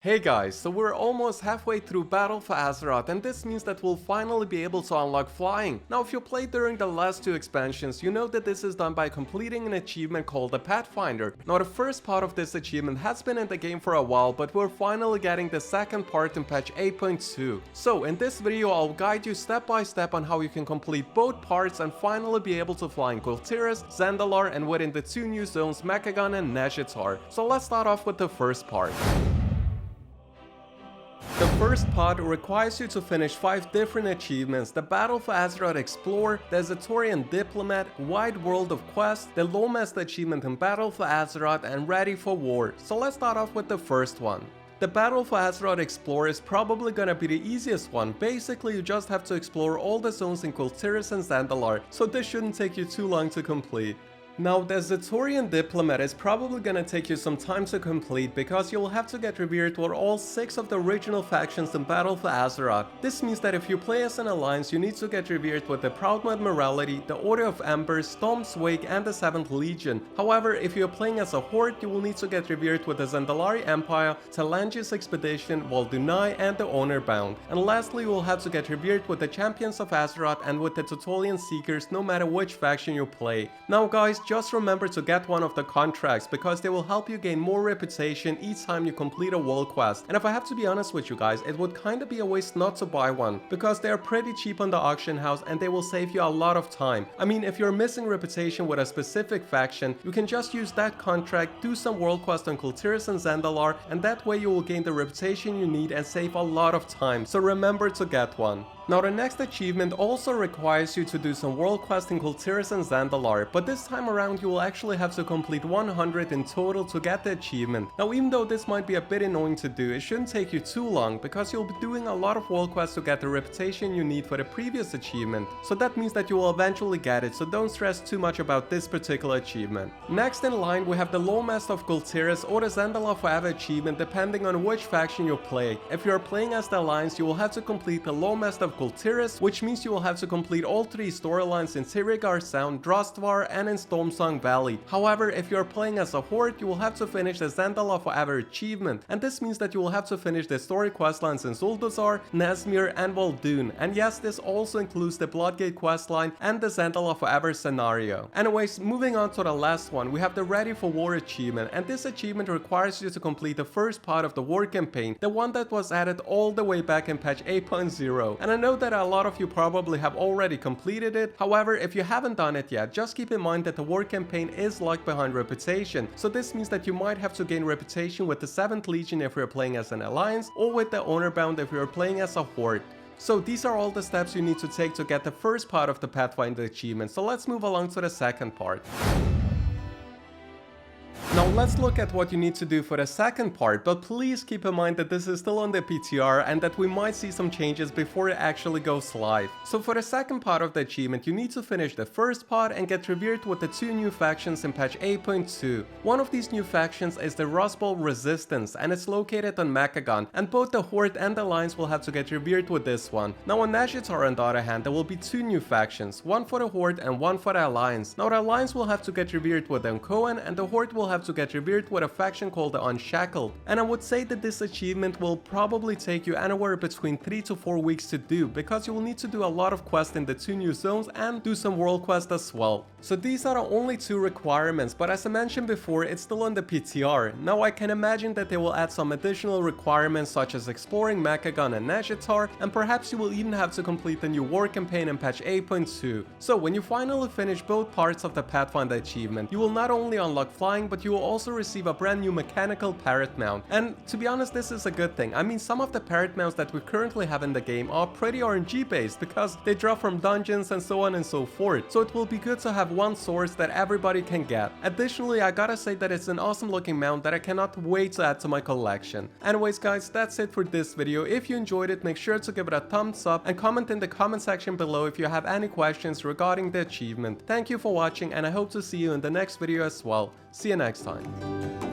Hey guys, so we're almost halfway through Battle for Azeroth, and this means that we'll finally be able to unlock flying. Now if you played during the last two expansions, you know that this is done by completing an achievement called the Pathfinder. Now the first part of this achievement has been in the game for a while, but we're finally getting the second part in patch 8.2. So in this video I'll guide you step by step on how you can complete both parts and finally be able to fly in Kul Tiras, Zandalar, and within the two new zones Mechagon and Nazjatar. So let's start off with the first part. The first part requires you to finish 5 different achievements: the Battle for Azeroth Explorer, the Azetorian Diplomat, Wide World of Quest, the Lowest achievement in Battle for Azeroth, and Ready for War. So let's start off with the first one. The Battle for Azeroth Explorer is probably gonna be the easiest one. Basically you just have to explore all the zones in Kul Tiras and Zandalar, so this shouldn't take you too long to complete. Now the Azetorian Diplomat is probably gonna take you some time to complete because you'll have to get revered with all 6 of the original factions in Battle for Azeroth. This means that if you play as an alliance, you need to get revered with the Proudmood Morality, the Order of Embers, Storm's Wake, and the 7th Legion. However, if you're playing as a Horde, you will need to get revered with the Zandalari Empire, Talangi's Expedition, Voldunai, and the Honorbound. And lastly, you will have to get revered with the Champions of Azeroth and with the Totolian Seekers, no matter which faction you play. Now guys, just remember to get one of the contracts because they will help you gain more reputation each time you complete a world quest. And if I have to be honest with you guys, it would kinda be a waste not to buy one because they are pretty cheap on the auction house and they will save you a lot of time. I mean, if you're missing reputation with a specific faction, you can just use that contract, do some world quest on Kul Tiras and Zandalar, and that way you will gain the reputation you need and save a lot of time. So remember to get one. Now the next achievement also requires you to do some world quests in Kul Tiras and Zandalar, but this time around you will actually have to complete 100 in total to get the achievement. Now even though this might be a bit annoying to do, it shouldn't take you too long because you'll be doing a lot of world quests to get the reputation you need for the previous achievement. So that means that you will eventually get it, so don't stress too much about this particular achievement. Next in line we have the Lowest of Kul Tiras or the Zandalar Forever achievement depending on which faction you play. If you are playing as the Alliance, you will have to complete the Lowest of Kul Tiras, which means you will have to complete all 3 storylines in Tirigar Sound, Drostvar, and in Stormsong Valley. However, if you are playing as a Horde, you will have to finish the Zandalar Forever achievement, and this means that you will have to finish the story questlines in Zuldazar, Nazmir, and Vol'dun. And yes, this also includes the Bloodgate questline and the Zandalar Forever scenario. Anyways, moving on to the last one, we have the Ready for War achievement, and this achievement requires you to complete the first part of the war campaign, the one that was added all the way back in patch 8.0. And I know that a lot of you probably have already completed it. However, if you haven't done it yet, just keep in mind that the war campaign is locked behind reputation, so this means that you might have to gain reputation with the 7th Legion if you're playing as an alliance, or with the Honorbound if you're playing as a Horde. So these are all the steps you need to take to get the first part of the Pathfinder achievement, so let's move along to the second part. Now let's look at what you need to do for the second part, but please keep in mind that this is still on the PTR and that we might see some changes before it actually goes live. So for the second part of the achievement, you need to finish the first part and get revered with the 2 new factions in patch 8.2. One of these new factions is the Rust Bowl Resistance, and it's located on Mechagon, and both the Horde and the Alliance will have to get revered with this one. Now on Nazjatar, on the other hand, there will be 2 new factions, one for the Horde and one for the Alliance. Now the Alliance will have to get revered with Uncohen, and the Horde will have to get revered with a faction called the Unshackled. And I would say that this achievement will probably take you anywhere between 3 to 4 weeks to do, because you will need to do a lot of quests in the 2 new zones and do some world quests as well. So these are the only 2 requirements, but as I mentioned before, it's still on the PTR. Now I can imagine that they will add some additional requirements such as exploring Mechagon and Nazjatar, and perhaps you will even have to complete the new war campaign in patch 8.2. So when you finally finish both parts of the Pathfinder achievement, you will not only unlock flying, but you will also receive a brand new mechanical parrot mount. And to be honest, this is a good thing. I mean, some of the parrot mounts that we currently have in the game are pretty RNG based because they drop from dungeons and so on and so forth. So it will be good to have one source that everybody can get. Additionally, I gotta say that it's an awesome looking mount that I cannot wait to add to my collection. Anyways guys, that's it for this video. If you enjoyed it, make sure to give it a thumbs up and comment in the comment section below if you have any questions regarding the achievement. Thank you for watching, and I hope to see you in the next video as well. See you next time.